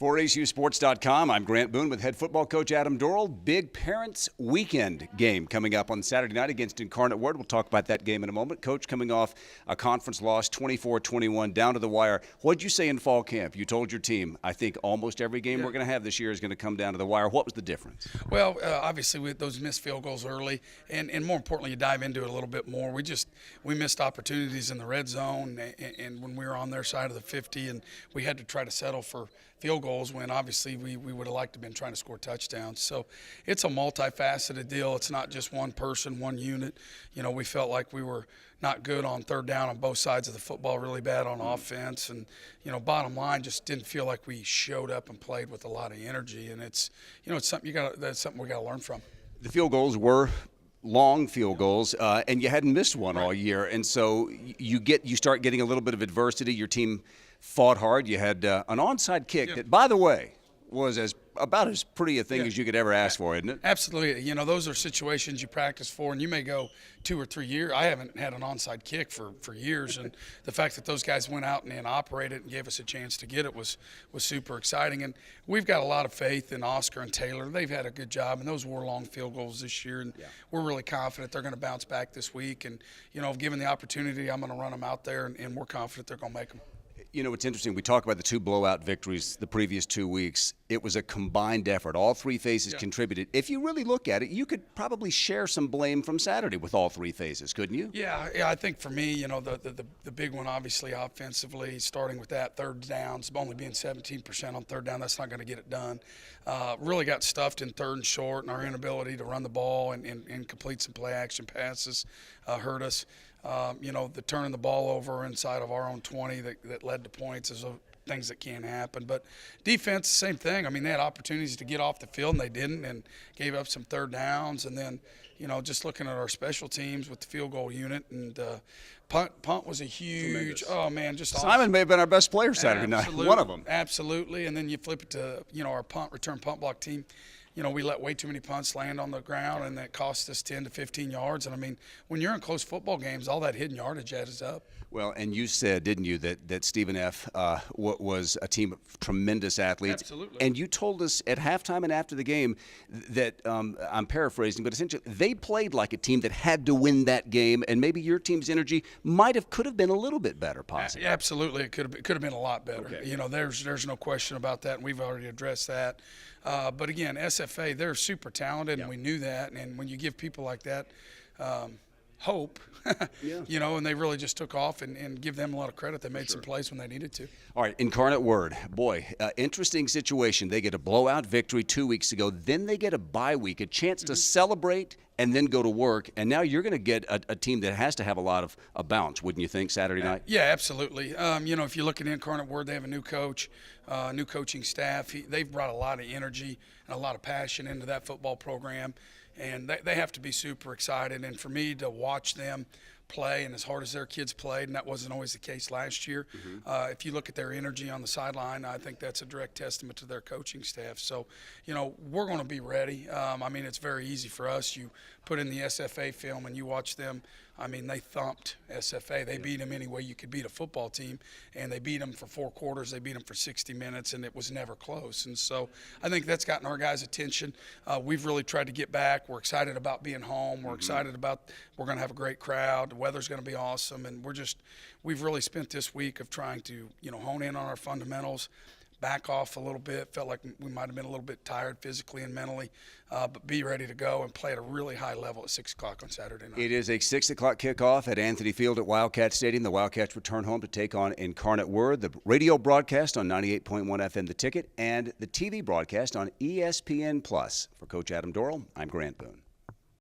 For ACUSports.com, I'm Grant Boone with head football coach Adam Dorrel. Big Parents Weekend game coming up on Saturday night against Incarnate Word. We'll talk about that game in a moment. Coach coming off a conference loss, 24-21, down to the wire. What'd you say in fall camp? You told your team, I think almost every game we're going to have this year is going to come down to the wire. What was the difference? Well, obviously with those missed field goals early, and more importantly, you dive into it a little bit more. We missed opportunities in the red zone, and when we were on their side of the 50, and we had to try to settle for field goals when obviously we would have liked to have been trying to score touchdowns. So it's a multifaceted deal. It's not just one person, one unit. You know, we felt like we were not good on third down on both sides of the football, really bad on offense. And, you know, bottom line, just didn't feel like we showed up and played with a lot of energy. And it's something that's something we got to learn from. The field goals were long field goals, and you hadn't missed one all year. And so you start getting a little bit of adversity. Your team fought hard. You had an onside kick that, by the way, was about as pretty a thing as you could ever ask for, isn't it? Absolutely. You know, those are situations you practice for, and you may go 2 or 3 years. I haven't had an onside kick for years, and the fact that those guys went out and operated and gave us a chance to get it was super exciting. And we've got a lot of faith in Oscar and Taylor. They've had a good job, and those were long field goals this year, and we're really confident they're going to bounce back this week. And, you know, given the opportunity, I'm going to run them out there, and we're confident they're going to make them. You know, it's interesting. We talk about the 2 blowout victories the previous 2 weeks. It was a combined effort. All 3 phases contributed. If you really look at it, you could probably share some blame from Saturday with all 3 phases, couldn't you? Yeah, I think for me, you know, the big one, obviously, offensively, starting with that third downs, only being 17% on third down, that's not going to get it done. Really got stuffed in third and short, and our inability to run the ball and complete some play action passes hurt us. You know, the turning the ball over inside of our own 20 that led to points is things that can happen. But defense, same thing. I mean, they had opportunities to get off the field, and they didn't, and gave up some third downs. And then, you know, just looking at our special teams with the field goal unit, and punt was a huge, just Simon awesome. may have been our best player Saturday night, one of them. Absolutely. And then you flip it to, you know, our return punt block team. You know, we let way too many punts land on the ground, and that cost us 10 to 15 yards. And, I mean, when you're in close football games, all that hidden yardage adds up. Well, and you said, didn't you, that Stephen F. Was a team of tremendous athletes. Absolutely. And you told us at halftime and after the game that, I'm paraphrasing, but essentially they played like a team that had to win that game, and maybe your team's energy could have been a little bit better, possibly. Absolutely. It could have been a lot better. Okay. You know, there's no question about that, and we've already addressed that. But, again, SFA, they're super talented, and we knew that. And when you give people like that hope, you know, and they really just took off, and give them a lot of credit. They made some plays when they needed to. All right, Incarnate Word. Boy, interesting situation. They get a blowout victory 2 weeks ago. Then they get a bye week, a chance to celebrate and then go to work. And now you're going to get a team that has to have a lot of bounce, wouldn't you think, Saturday night? Yeah, absolutely. You know, if you look at Incarnate Word, they have a new coach, new coaching staff. They've brought a lot of energy and a lot of passion into that football program. And they have to be super excited. And for me to watch them play, and as hard as their kids played, and that wasn't always the case last year, if you look at their energy on the sideline, I think that's a direct testament to their coaching staff. So, you know, we're going to be ready. I mean, it's very easy for us. You put in the SFA film and you watch them. I mean, they thumped SFA. They beat them any way you could beat a football team, and they beat them for 4 quarters. They beat them for 60 minutes, and it was never close. And so I think that's gotten our guys' attention. We've really tried to get back. We're excited about being home. We're excited about we're going to have a great crowd. The weather's going to be awesome, and we've really spent this week of trying to, you know, hone in on our fundamentals, back off a little bit. Felt like we might have been a little bit tired physically and mentally, but be ready to go and play at a really high level at 6 o'clock on Saturday night. It is a 6 o'clock kickoff at Anthony Field at Wildcat Stadium. The Wildcats return home to take on Incarnate Word. The radio broadcast on 98.1 FM The Ticket, and the TV broadcast on ESPN+. For Coach Adam Dorrel, I'm Grant Boone.